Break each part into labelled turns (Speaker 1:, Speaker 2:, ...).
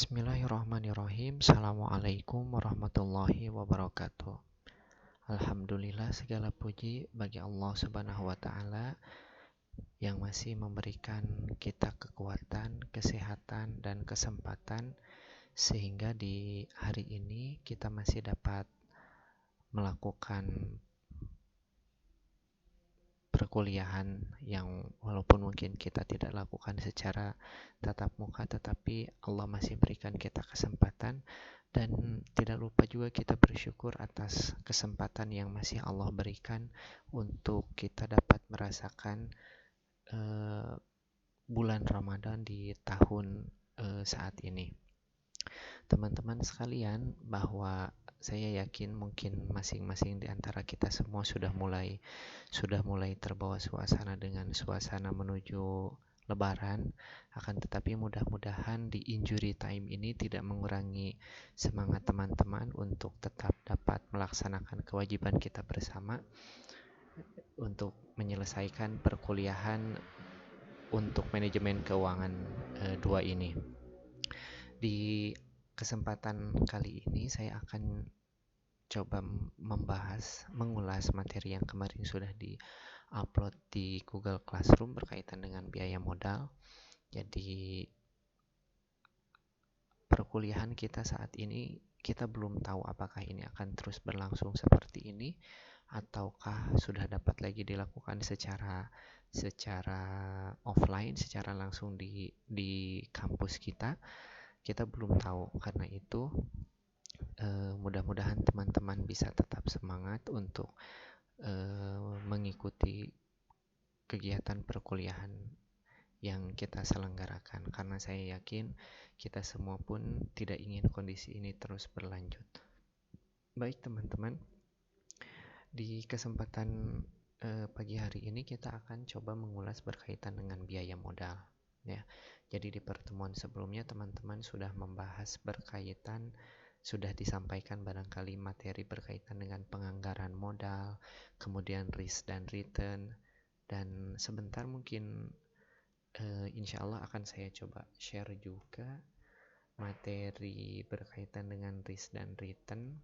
Speaker 1: Bismillahirrahmanirrahim. Assalamualaikum warahmatullahi wabarakatuh. Alhamdulillah, segala puji bagi Allah Subhanahu wa Ta'ala yang masih memberikan kita kekuatan, kesehatan, dan kesempatan sehingga di hari ini kita masih dapat melakukan perkuliahan yang walaupun mungkin kita tidak lakukan secara tatap muka, tetapi Allah masih berikan kita kesempatan, dan tidak lupa juga kita bersyukur atas kesempatan yang masih Allah berikan untuk kita dapat merasakan bulan Ramadan di tahun saat ini. Teman-teman sekalian, bahwa saya yakin mungkin masing-masing di antara kita semua sudah mulai terbawa suasana dengan suasana menuju Lebaran, akan tetapi mudah-mudahan di injury time ini tidak mengurangi semangat teman-teman untuk tetap dapat melaksanakan kewajiban kita bersama untuk menyelesaikan perkuliahan untuk manajemen keuangan 2 ini. Di kesempatan kali ini saya akan coba mengulas materi yang kemarin sudah di-upload di Google Classroom berkaitan dengan biaya modal. Jadi perkuliahan kita saat ini, kita belum tahu apakah ini akan terus berlangsung seperti ini ataukah sudah dapat lagi dilakukan secara offline, secara langsung di kampus kita. Kita belum tahu. Karena itu mudah-mudahan teman-teman bisa tetap semangat untuk mengikuti kegiatan perkuliahan yang kita selenggarakan, karena saya yakin kita semua pun tidak ingin kondisi ini terus berlanjut. Baik teman-teman, di kesempatan pagi hari ini kita akan coba mengulas berkaitan dengan biaya modal, ya. Jadi di pertemuan sebelumnya teman-teman sudah membahas sudah disampaikan barangkali materi berkaitan dengan penganggaran modal, kemudian risk dan return, dan sebentar mungkin insya Allah akan saya coba share juga materi berkaitan dengan risk dan return.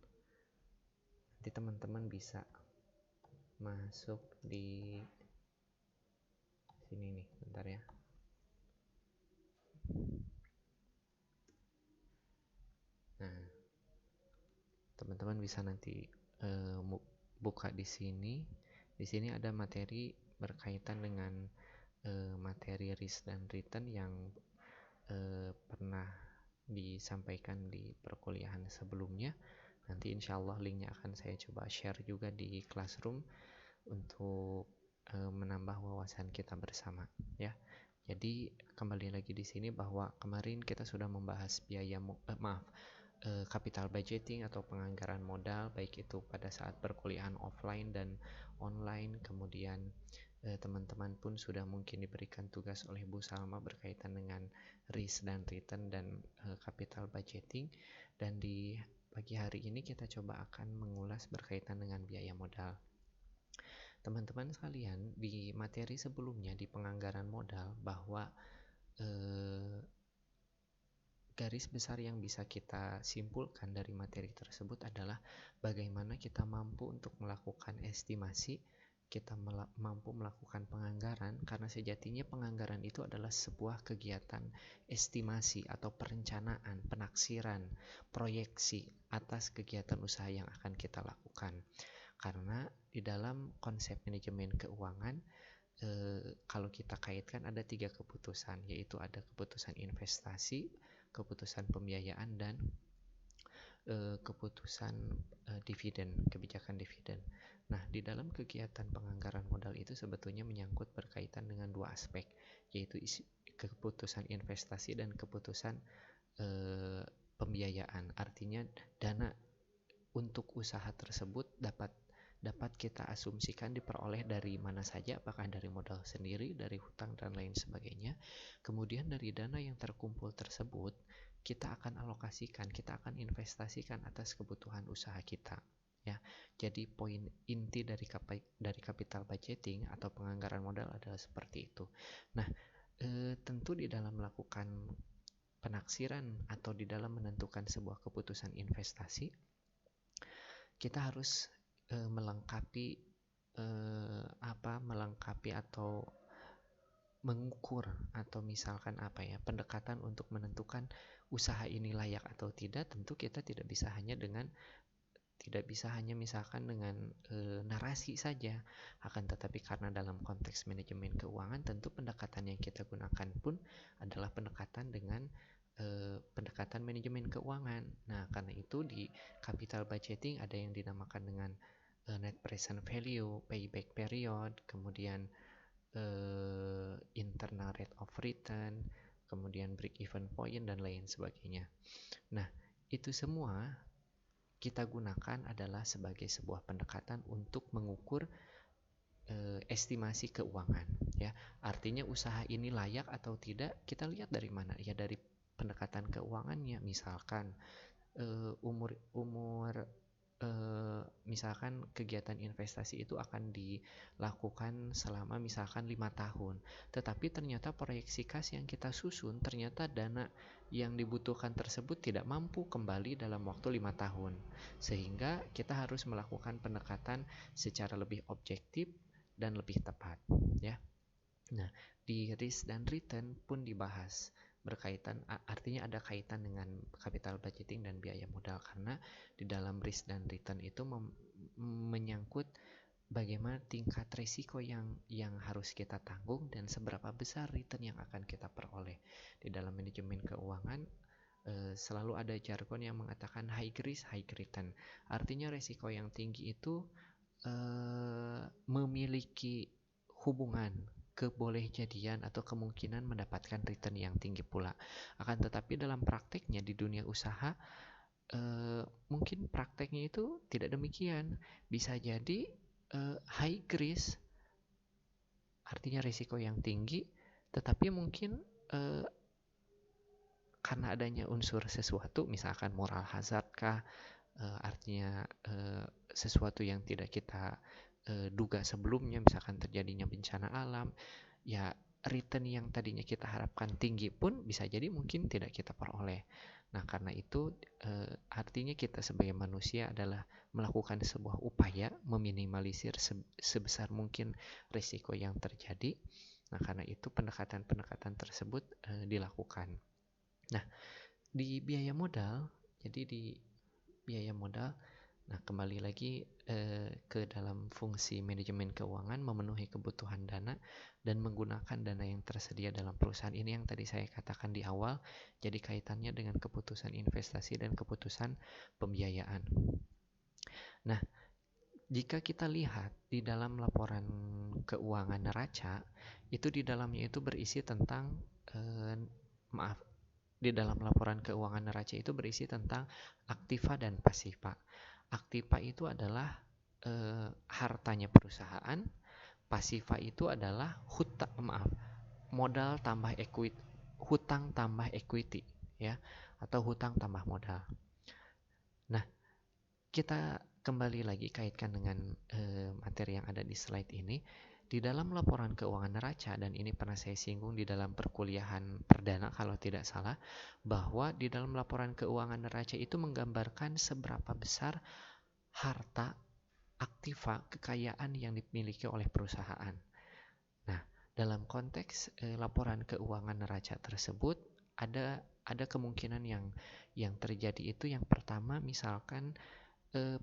Speaker 1: Nanti teman-teman bisa masuk di sini nih, bentar ya. Nah, teman-teman bisa nanti buka di sini. Di sini ada materi berkaitan dengan materi risk dan return yang pernah disampaikan di perkuliahan sebelumnya. Nanti insya Allah linknya akan saya coba share juga di Classroom untuk menambah wawasan kita bersama, ya. Jadi kembali lagi di sini bahwa kemarin kita sudah membahas capital budgeting atau penganggaran modal, baik itu pada saat perkuliahan offline dan online. Kemudian teman-teman pun sudah mungkin diberikan tugas oleh Bu Salma berkaitan dengan risk dan return dan capital budgeting. Dan di pagi hari ini kita coba akan mengulas berkaitan dengan biaya modal. Teman-teman sekalian, di materi sebelumnya di penganggaran modal, bahwa garis besar yang bisa kita simpulkan dari materi tersebut adalah bagaimana kita mampu untuk melakukan estimasi, kita mampu melakukan penganggaran, karena sejatinya penganggaran itu adalah sebuah kegiatan estimasi atau perencanaan, penaksiran, proyeksi atas kegiatan usaha yang akan kita lakukan. Karena di dalam konsep manajemen keuangan, kalau kita kaitkan ada 3 keputusan, yaitu ada keputusan investasi, keputusan pembiayaan, dan keputusan dividen, kebijakan dividen. Nah, di dalam kegiatan penganggaran modal itu sebetulnya menyangkut berkaitan dengan 2 aspek, yaitu keputusan investasi dan keputusan pembiayaan. Artinya dana untuk usaha tersebut dapat kita asumsikan diperoleh dari mana saja, apakah dari modal sendiri, dari hutang, dan lain sebagainya. Kemudian dari dana yang terkumpul tersebut, kita akan alokasikan, kita akan investasikan atas kebutuhan usaha kita, ya. Jadi poin inti dari capital budgeting atau penganggaran modal adalah seperti itu. Nah, tentu di dalam melakukan penaksiran atau di dalam menentukan sebuah keputusan investasi, kita harus melengkapi atau mengukur, atau misalkan pendekatan untuk menentukan usaha ini layak atau tidak. Tentu kita tidak bisa hanya misalkan dengan narasi saja, akan tetapi karena dalam konteks manajemen keuangan, tentu pendekatan yang kita gunakan pun adalah pendekatan dengan pendekatan manajemen keuangan. Nah, karena itu di capital budgeting ada yang dinamakan dengan net present value, payback period, kemudian internal rate of return, kemudian break even point, dan lain sebagainya. Nah, itu semua kita gunakan adalah sebagai sebuah pendekatan untuk mengukur estimasi keuangan, ya. Artinya usaha ini layak atau tidak, kita lihat dari mana? Ya dari pendekatan keuangannya. Misalkan misalkan kegiatan investasi itu akan dilakukan selama misalkan 5 tahun, tetapi ternyata proyeksi kas yang kita susun, ternyata dana yang dibutuhkan tersebut tidak mampu kembali dalam waktu 5 tahun, sehingga kita harus melakukan pendekatan secara lebih objektif dan lebih tepat, ya. Nah, di risk dan return pun dibahas berkaitan, artinya ada kaitan dengan capital budgeting dan biaya modal, karena di dalam risk dan return itu menyangkut bagaimana tingkat risiko yang harus kita tanggung dan seberapa besar return yang akan kita peroleh. Di dalam manajemen keuangan selalu ada jargon yang mengatakan high risk high return. Artinya risiko yang tinggi itu memiliki hubungan kebolehjadian atau kemungkinan mendapatkan return yang tinggi pula. Akan tetapi dalam prakteknya di dunia usaha, mungkin prakteknya itu tidak demikian. Bisa jadi high risk, artinya risiko yang tinggi, tetapi mungkin karena adanya unsur sesuatu, misalkan moral hazard kah, artinya sesuatu yang tidak kita duga sebelumnya, misalkan terjadinya bencana alam, ya return yang tadinya kita harapkan tinggi pun bisa jadi mungkin tidak kita peroleh. Nah, karena itu artinya kita sebagai manusia adalah melakukan sebuah upaya meminimalisir sebesar mungkin risiko yang terjadi. Nah, karena itu pendekatan-pendekatan tersebut dilakukan. Nah, di biaya modal, nah kembali lagi ke dalam fungsi manajemen keuangan, memenuhi kebutuhan dana dan menggunakan dana yang tersedia dalam perusahaan. Ini yang tadi saya katakan di awal, jadi kaitannya dengan keputusan investasi dan keputusan pembiayaan. Nah, jika kita lihat di dalam laporan keuangan neraca, itu di dalamnya itu berisi tentang di dalam laporan keuangan neraca itu berisi tentang aktiva dan pasiva. Aktiva itu adalah hartanya perusahaan, pasiva itu adalah modal tambah equity, hutang tambah equity, ya, atau hutang tambah modal. Nah, kita kembali lagi kaitkan dengan materi yang ada di slide ini. Di dalam laporan keuangan neraca, dan ini pernah saya singgung di dalam perkuliahan perdana kalau tidak salah, bahwa di dalam laporan keuangan neraca itu menggambarkan seberapa besar harta, aktiva, kekayaan yang dimiliki oleh perusahaan. Nah, dalam konteks laporan keuangan neraca tersebut ada kemungkinan yang terjadi itu. Yang pertama, misalkan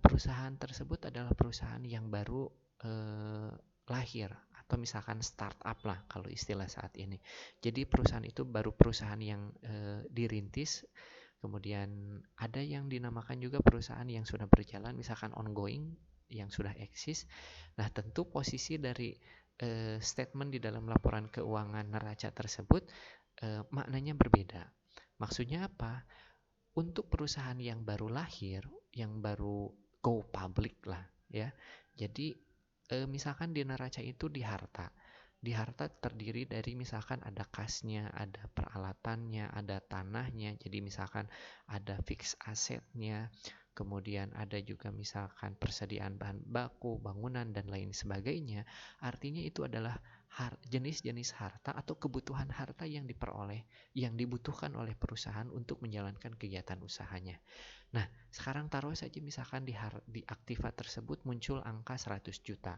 Speaker 1: perusahaan tersebut adalah perusahaan yang baru lahir, atau misalkan startup lah kalau istilah saat ini. Jadi perusahaan itu baru perusahaan yang dirintis. Kemudian ada yang dinamakan juga perusahaan yang sudah berjalan, misalkan ongoing, yang sudah eksis. Nah, tentu posisi dari statement di dalam laporan keuangan neraca tersebut maknanya berbeda. Maksudnya apa? Untuk perusahaan yang baru lahir, yang baru go public lah, ya. Jadi misalkan di neraca itu di harta terdiri dari misalkan ada kasnya, ada peralatannya, ada tanahnya. Jadi misalkan ada fixed asetnya, kemudian ada juga misalkan persediaan bahan baku, bangunan, dan lain sebagainya. Artinya itu adalah jenis-jenis harta atau kebutuhan harta yang dibutuhkan oleh perusahaan untuk menjalankan kegiatan usahanya. Nah, sekarang taruh saja misalkan di aktiva tersebut muncul angka 100 juta.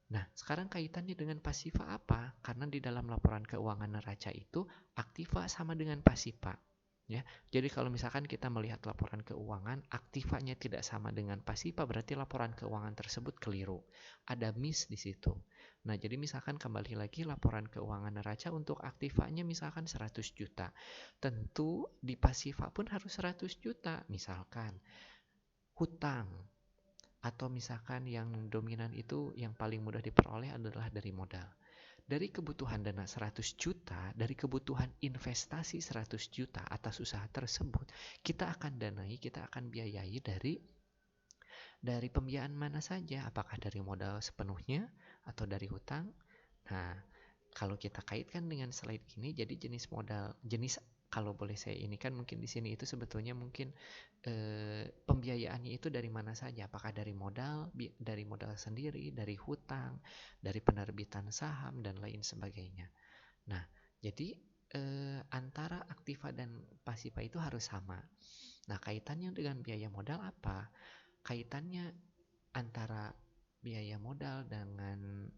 Speaker 1: Nah, sekarang kaitannya dengan pasifa apa? Karena di dalam laporan keuangan neraca itu aktiva sama dengan pasifa. Ya, jadi kalau misalkan kita melihat laporan keuangan, aktivanya tidak sama dengan pasifa, berarti laporan keuangan tersebut keliru. Ada miss di situ. Nah, jadi misalkan kembali lagi laporan keuangan neraca untuk aktivanya misalkan 100 juta. Tentu di pasifa pun harus 100 juta. Misalkan hutang, atau misalkan yang dominan itu yang paling mudah diperoleh adalah dari modal. Dari kebutuhan dana 100 juta, dari kebutuhan investasi 100 juta atas usaha tersebut, kita akan biayai dari pembiayaan mana saja, apakah dari modal sepenuhnya atau dari hutang. Nah, kalau kita kaitkan dengan slide ini, jadi jenis kalau boleh saya ini kan mungkin di sini itu sebetulnya mungkin pembiayaannya itu dari mana saja, apakah dari modal sendiri, dari hutang, dari penerbitan saham dan lain sebagainya. Nah, jadi antara aktiva dan pasifa itu harus sama. Nah, kaitannya dengan biaya modal apa? Kaitannya antara biaya modal dengan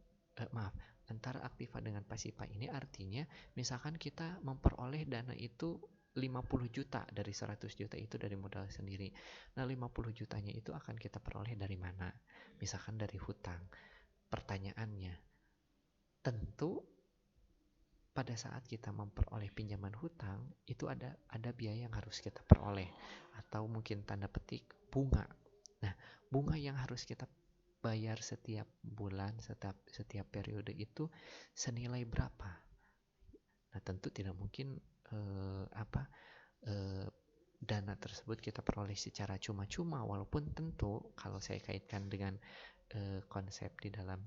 Speaker 1: antara aktiva dengan pasifa ini artinya misalkan kita memperoleh dana itu 50 juta dari 100 juta itu dari modal sendiri. Nah, 50 jutanya itu akan kita peroleh dari mana? Misalkan dari hutang. Pertanyaannya, tentu pada saat kita memperoleh pinjaman hutang, itu ada biaya yang harus kita peroleh atau mungkin tanda petik bunga. Nah, bunga yang harus kita bayar setiap bulan, setiap periode itu senilai berapa? Nah, tentu tidak mungkin dana tersebut kita peroleh secara cuma-cuma, walaupun tentu kalau saya kaitkan dengan konsep di dalam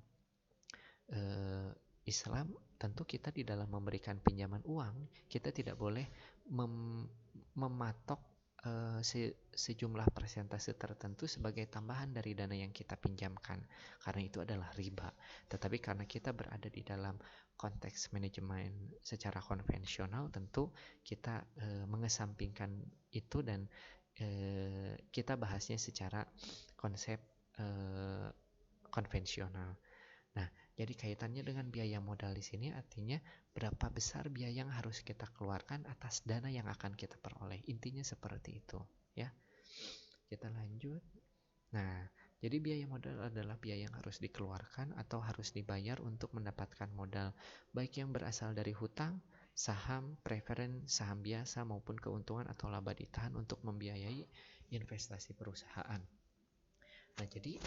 Speaker 1: Islam, tentu kita di dalam memberikan pinjaman uang, kita tidak boleh mematok sejumlah persentase tertentu sebagai tambahan dari dana yang kita pinjamkan, karena itu adalah riba. Tetapi karena kita berada di dalam konteks manajemen secara konvensional, tentu kita mengesampingkan itu dan kita bahasnya secara konsep konvensional. Nah, jadi kaitannya dengan biaya modal di sini artinya berapa besar biaya yang harus kita keluarkan atas dana yang akan kita peroleh. Intinya seperti itu, ya. Kita lanjut. Nah, jadi biaya modal adalah biaya yang harus dikeluarkan atau harus dibayar untuk mendapatkan modal, baik yang berasal dari hutang, saham, preferen, saham biasa maupun keuntungan atau laba ditahan untuk membiayai investasi perusahaan. Nah, jadi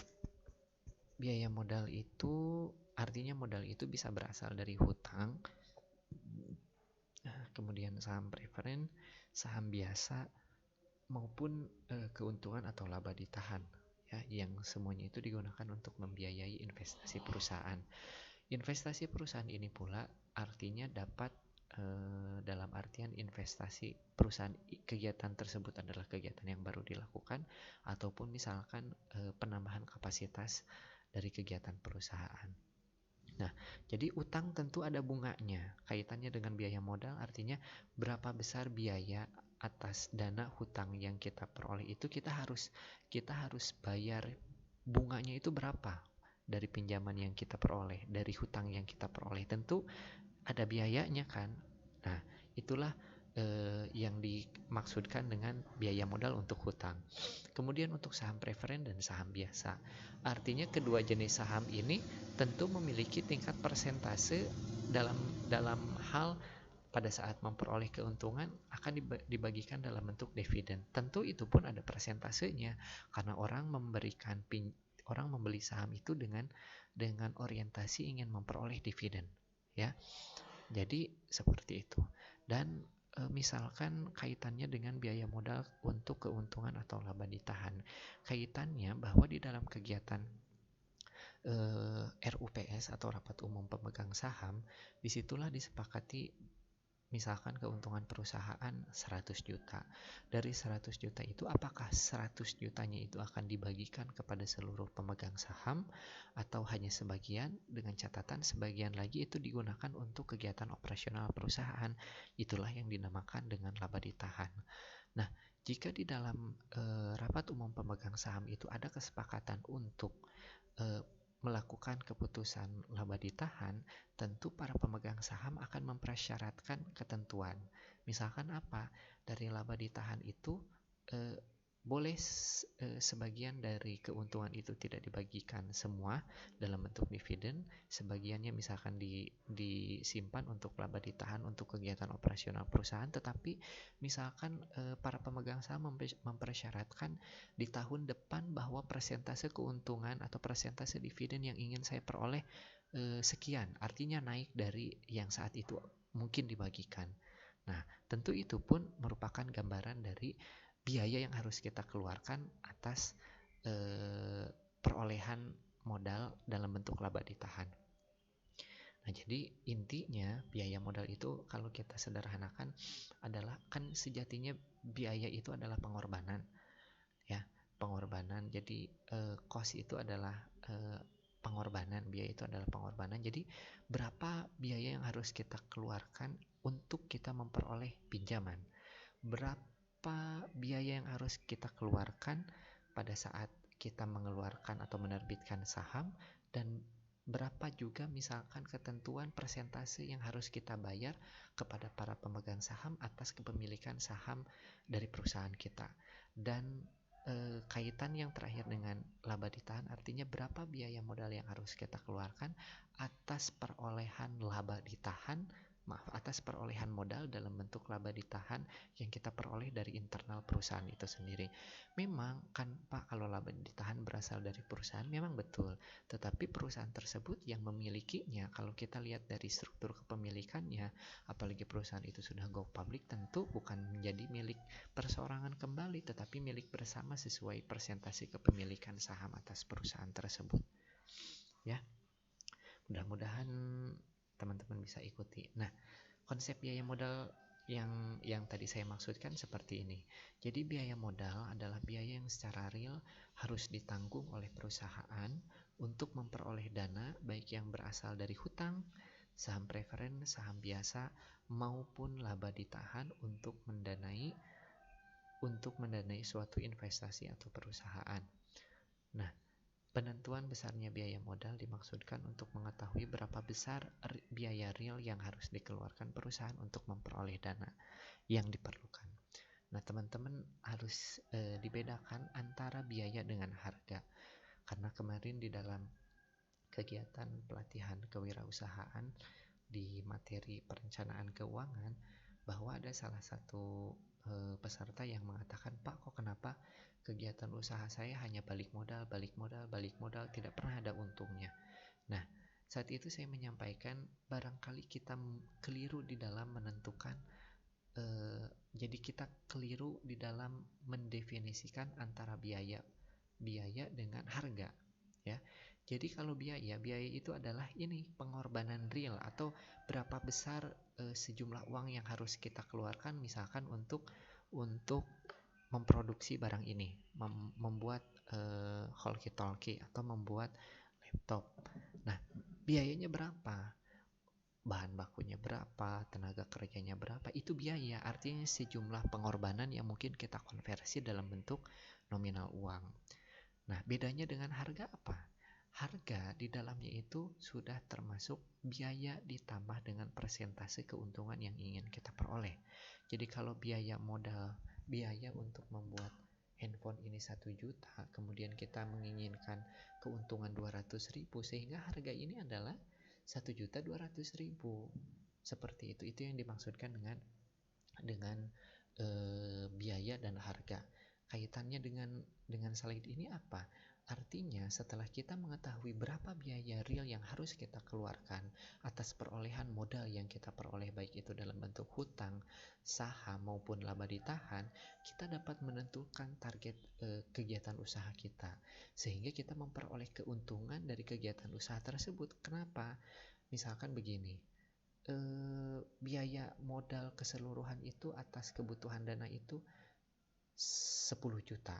Speaker 1: biaya modal itu artinya modal itu bisa berasal dari hutang, kemudian saham preferen, saham biasa maupun keuntungan atau laba ditahan, ya, yang semuanya itu digunakan untuk membiayai investasi perusahaan. Investasi perusahaan ini pula artinya dapat dalam artian investasi perusahaan, kegiatan tersebut adalah kegiatan yang baru dilakukan ataupun misalkan penambahan kapasitas dari kegiatan perusahaan. Nah, jadi utang tentu ada bunganya. Kaitannya dengan biaya modal artinya berapa besar biaya atas dana hutang yang kita peroleh itu kita harus bayar bunganya itu berapa dari pinjaman yang kita peroleh, dari hutang yang kita peroleh. Tentu ada biayanya kan. Nah, itulah yang dimaksudkan dengan biaya modal untuk hutang. Kemudian untuk saham preferen dan saham biasa, artinya kedua jenis saham ini tentu memiliki tingkat persentase dalam hal pada saat memperoleh keuntungan akan dibagikan dalam bentuk dividen. Tentu itu pun ada persentasenya karena orang membeli saham itu dengan orientasi ingin memperoleh dividen, ya. Jadi seperti itu. Dan misalkan kaitannya dengan biaya modal untuk keuntungan atau laba ditahan, kaitannya bahwa di dalam kegiatan RUPS atau rapat umum pemegang saham, disitulah disepakati misalkan keuntungan perusahaan 100 juta. Dari 100 juta itu apakah 100 jutanya itu akan dibagikan kepada seluruh pemegang saham atau hanya sebagian, dengan catatan sebagian lagi itu digunakan untuk kegiatan operasional perusahaan. Itulah yang dinamakan dengan laba ditahan. Nah, jika di dalam rapat umum pemegang saham itu ada kesepakatan untuk melakukan keputusan laba ditahan, tentu para pemegang saham akan mempersyaratkan ketentuan. Misalkan apa? Dari laba ditahan itu boleh sebagian dari keuntungan itu tidak dibagikan semua dalam bentuk dividen, sebagiannya misalkan disimpan untuk laba ditahan untuk kegiatan operasional perusahaan, tetapi misalkan para pemegang saham mempersyaratkan di tahun depan bahwa persentase keuntungan atau persentase dividen yang ingin saya peroleh sekian, artinya naik dari yang saat itu mungkin dibagikan. Nah, tentu itu pun merupakan gambaran dari biaya yang harus kita keluarkan atas perolehan modal dalam bentuk laba ditahan. Nah, jadi intinya biaya modal itu kalau kita sederhanakan adalah, kan sejatinya biaya itu adalah pengorbanan, ya, pengorbanan. Jadi cost itu adalah pengorbanan, biaya itu adalah pengorbanan. Jadi berapa biaya yang harus kita keluarkan untuk kita memperoleh pinjaman? Berapa biaya yang harus kita keluarkan pada saat kita mengeluarkan atau menerbitkan saham, dan berapa juga misalkan ketentuan persentase yang harus kita bayar kepada para pemegang saham atas kepemilikan saham dari perusahaan kita. Dan kaitan yang terakhir dengan laba ditahan, artinya berapa biaya modal yang harus kita keluarkan atas perolehan laba ditahan, atas perolehan modal dalam bentuk laba ditahan yang kita peroleh dari internal perusahaan itu sendiri. Memang kan Pak, kalau laba ditahan berasal dari perusahaan, memang betul. Tetapi perusahaan tersebut yang memilikinya, kalau kita lihat dari struktur kepemilikannya, apalagi perusahaan itu sudah go public, tentu bukan menjadi milik perseorangan kembali, tetapi milik bersama sesuai persentase kepemilikan saham atas perusahaan tersebut. Ya, mudah-mudahan teman-teman bisa ikuti. Nah, konsep biaya modal yang tadi saya maksudkan seperti ini. Jadi biaya modal adalah biaya yang secara real harus ditanggung oleh perusahaan untuk memperoleh dana, baik yang berasal dari hutang, saham preferen, saham biasa, maupun laba ditahan untuk mendanai suatu investasi atau perusahaan. Nah, penentuan besarnya biaya modal dimaksudkan untuk mengetahui berapa besar biaya real yang harus dikeluarkan perusahaan untuk memperoleh dana yang diperlukan. Nah, teman-teman harus dibedakan antara biaya dengan harga. Karena kemarin di dalam kegiatan pelatihan kewirausahaan di materi perencanaan keuangan, bahwa ada salah satu peserta yang mengatakan, Pak, kok kenapa kegiatan usaha saya hanya balik modal, tidak pernah ada untungnya. Nah, saat itu saya menyampaikan, barangkali kita keliru di dalam menentukan, jadi kita keliru di dalam mendefinisikan antara biaya dengan harga, ya. Jadi kalau biaya itu adalah ini pengorbanan real, atau berapa besar sejumlah uang yang harus kita keluarkan, misalkan untuk memproduksi barang ini, membuat walkie-talkie atau membuat laptop. Nah, biayanya berapa? Bahan bakunya berapa? Tenaga kerjanya berapa? Itu biaya, artinya sejumlah pengorbanan yang mungkin kita konversi dalam bentuk nominal uang. Nah, bedanya dengan harga apa? Harga di dalamnya itu sudah termasuk biaya ditambah dengan persentase keuntungan yang ingin kita peroleh. Jadi kalau biaya modal, biaya untuk membuat handphone ini 1 juta, kemudian kita menginginkan keuntungan 200.000, sehingga harga ini adalah 1.200.000. Seperti itu yang dimaksudkan dengan biaya dan harga. Kaitannya dengan slide ini apa? Artinya setelah kita mengetahui berapa biaya real yang harus kita keluarkan atas perolehan modal yang kita peroleh, baik itu dalam bentuk hutang, saham maupun laba ditahan, kita dapat menentukan target kegiatan usaha kita, sehingga kita memperoleh keuntungan dari kegiatan usaha tersebut. Kenapa? Misalkan begini, biaya modal keseluruhan itu atas kebutuhan dana itu 10 juta.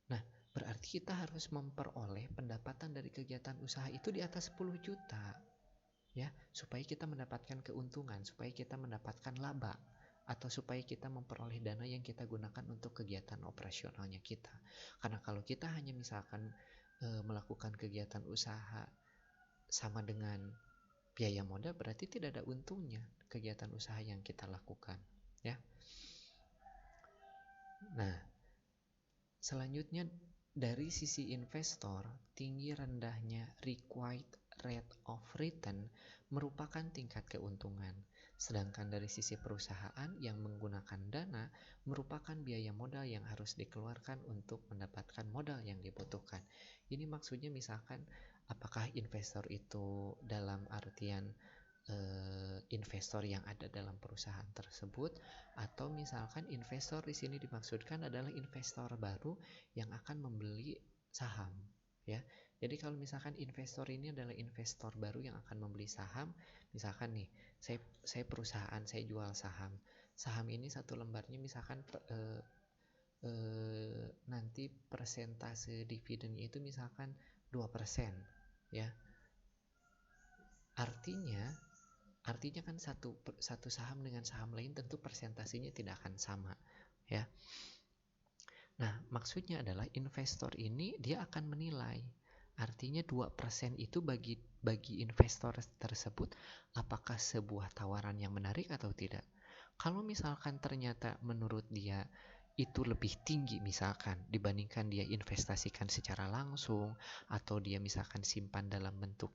Speaker 1: Nah, berarti kita harus memperoleh pendapatan dari kegiatan usaha itu di atas 10 juta. Ya, supaya kita mendapatkan keuntungan, supaya kita mendapatkan laba, atau supaya kita memperoleh dana yang kita gunakan untuk kegiatan operasionalnya kita. Karena kalau kita hanya misalkan melakukan kegiatan usaha sama dengan biaya modal, berarti tidak ada untungnya kegiatan usaha yang kita lakukan, ya. Nah, selanjutnya dari sisi investor, tinggi rendahnya required rate of return merupakan tingkat keuntungan. Sedangkan dari sisi perusahaan yang menggunakan dana merupakan biaya modal yang harus dikeluarkan untuk mendapatkan modal yang dibutuhkan. Ini maksudnya misalkan apakah investor itu dalam artian investor yang ada dalam perusahaan tersebut, atau misalkan investor di sini dimaksudkan adalah investor baru yang akan membeli saham, ya. Jadi kalau misalkan investor ini adalah investor baru yang akan membeli saham, misalkan nih, saya perusahaan, saya jual saham. Saham ini satu lembarnya misalkan nanti persentase dividennya itu misalkan 2%, ya. Artinya kan satu saham dengan saham lain tentu persentasenya tidak akan sama, ya. Nah, maksudnya adalah investor ini dia akan menilai. Artinya 2% itu bagi investor tersebut apakah sebuah tawaran yang menarik atau tidak. Kalau misalkan ternyata menurut dia itu lebih tinggi misalkan dibandingkan dia investasikan secara langsung, atau dia misalkan simpan dalam bentuk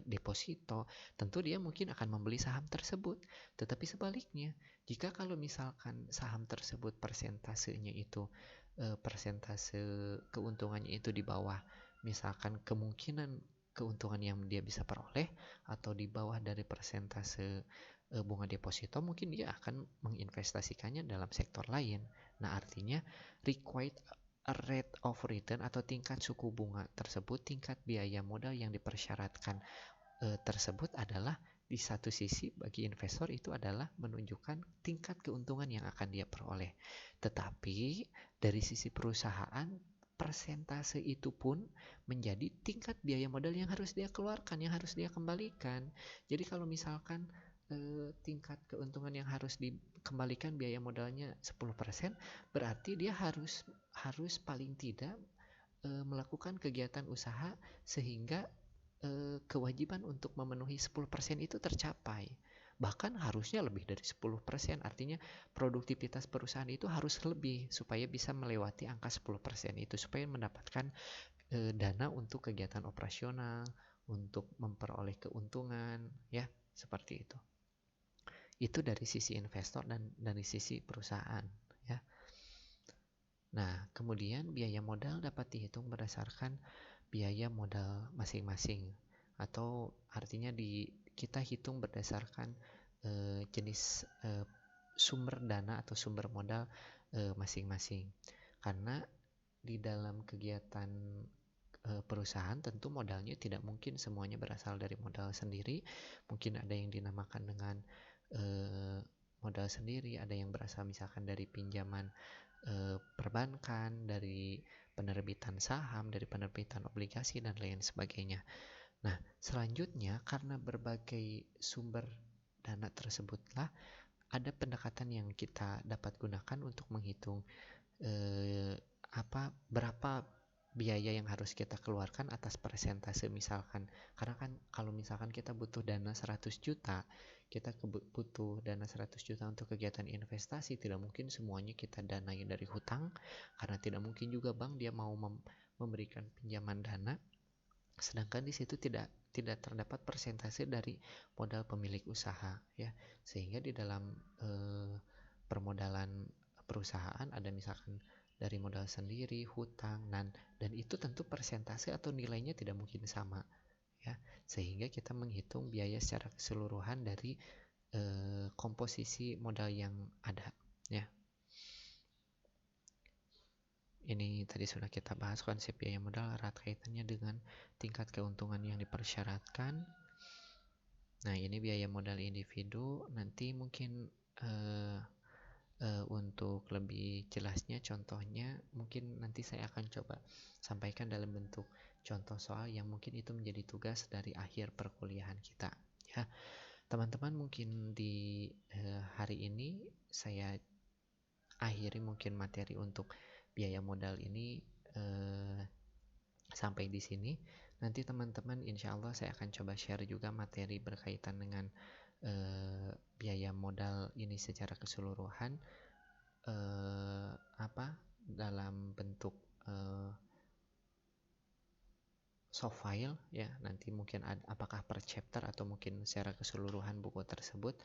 Speaker 1: deposito, tentu dia mungkin akan membeli saham tersebut. Tetapi sebaliknya, jika kalau misalkan saham tersebut persentasenya itu persentase keuntungannya itu di bawah misalkan kemungkinan keuntungan yang dia bisa peroleh, atau di bawah dari persentase bunga deposito, mungkin dia akan menginvestasikannya dalam sektor lain. Nah, artinya required rate of return atau tingkat suku bunga tersebut, tingkat biaya modal yang dipersyaratkan tersebut adalah di satu sisi bagi investor itu adalah menunjukkan tingkat keuntungan yang akan dia peroleh. Tetapi dari sisi perusahaan, persentase itu pun menjadi tingkat biaya modal yang harus dia keluarkan, yang harus dia kembalikan. Jadi kalau misalkan tingkat keuntungan yang harus dikembalikan biaya modalnya 10%, berarti dia harus paling tidak melakukan kegiatan usaha sehingga kewajiban untuk memenuhi 10% itu tercapai. Bahkan harusnya lebih dari 10%, artinya produktivitas perusahaan itu harus lebih supaya bisa melewati angka 10% itu, supaya mendapatkan dana untuk kegiatan operasional, untuk memperoleh keuntungan, ya, seperti itu. Itu dari sisi investor dan dari sisi perusahaan, ya. Nah, kemudian biaya modal dapat dihitung berdasarkan biaya modal masing-masing, atau artinya kita hitung berdasarkan jenis sumber dana atau sumber modal masing-masing. Karena di dalam kegiatan perusahaan tentu modalnya tidak mungkin semuanya berasal dari modal sendiri. Mungkin ada yang dinamakan dengan modal sendiri, ada yang berasal misalkan dari pinjaman perbankan, dari penerbitan saham, dari penerbitan obligasi, dan lain sebagainya. Nah, selanjutnya karena berbagai sumber dana tersebutlah ada pendekatan yang kita dapat gunakan untuk menghitung berapa biaya yang harus kita keluarkan atas persentase misalkan. Karena kan kalau misalkan kita butuh dana 100 juta, kita butuh dana 100 juta untuk kegiatan investasi, tidak mungkin semuanya kita danai dari hutang, karena tidak mungkin juga bank dia mau memberikan pinjaman dana sedangkan di situ tidak terdapat persentase dari modal pemilik usaha, ya. Sehingga di dalam permodalan perusahaan ada misalkan dari modal sendiri, hutang, dan itu tentu persentase atau nilainya tidak mungkin sama, ya. Sehingga kita menghitung biaya secara keseluruhan dari komposisi modal yang ada, ya. Ini tadi sudah kita bahas konsep biaya modal erat kaitannya dengan tingkat keuntungan yang dipersyaratkan. Nah, ini biaya modal individu. Nanti mungkin eh, untuk lebih jelasnya contohnya mungkin nanti saya akan coba sampaikan dalam bentuk contoh soal yang mungkin itu menjadi tugas dari akhir perkuliahan kita ya. Teman-teman, mungkin di hari ini saya akhiri mungkin materi untuk biaya modal ini eh, sampai di sini. Nanti teman-teman, insya Allah saya akan coba share juga materi berkaitan dengan biaya modal ini secara keseluruhan, apa dalam bentuk eh, soft file ya. Nanti mungkin apakah per chapter atau mungkin secara keseluruhan buku tersebut,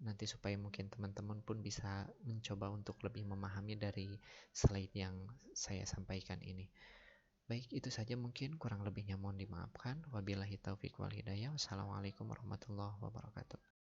Speaker 1: nanti supaya mungkin teman-teman pun bisa mencoba untuk lebih memahami dari slide yang saya sampaikan ini. Baik, itu saja mungkin, kurang lebihnya mohon dimaafkan. Wabillahi taufiq wal hidayah. Wassalamualaikum warahmatullahi wabarakatuh.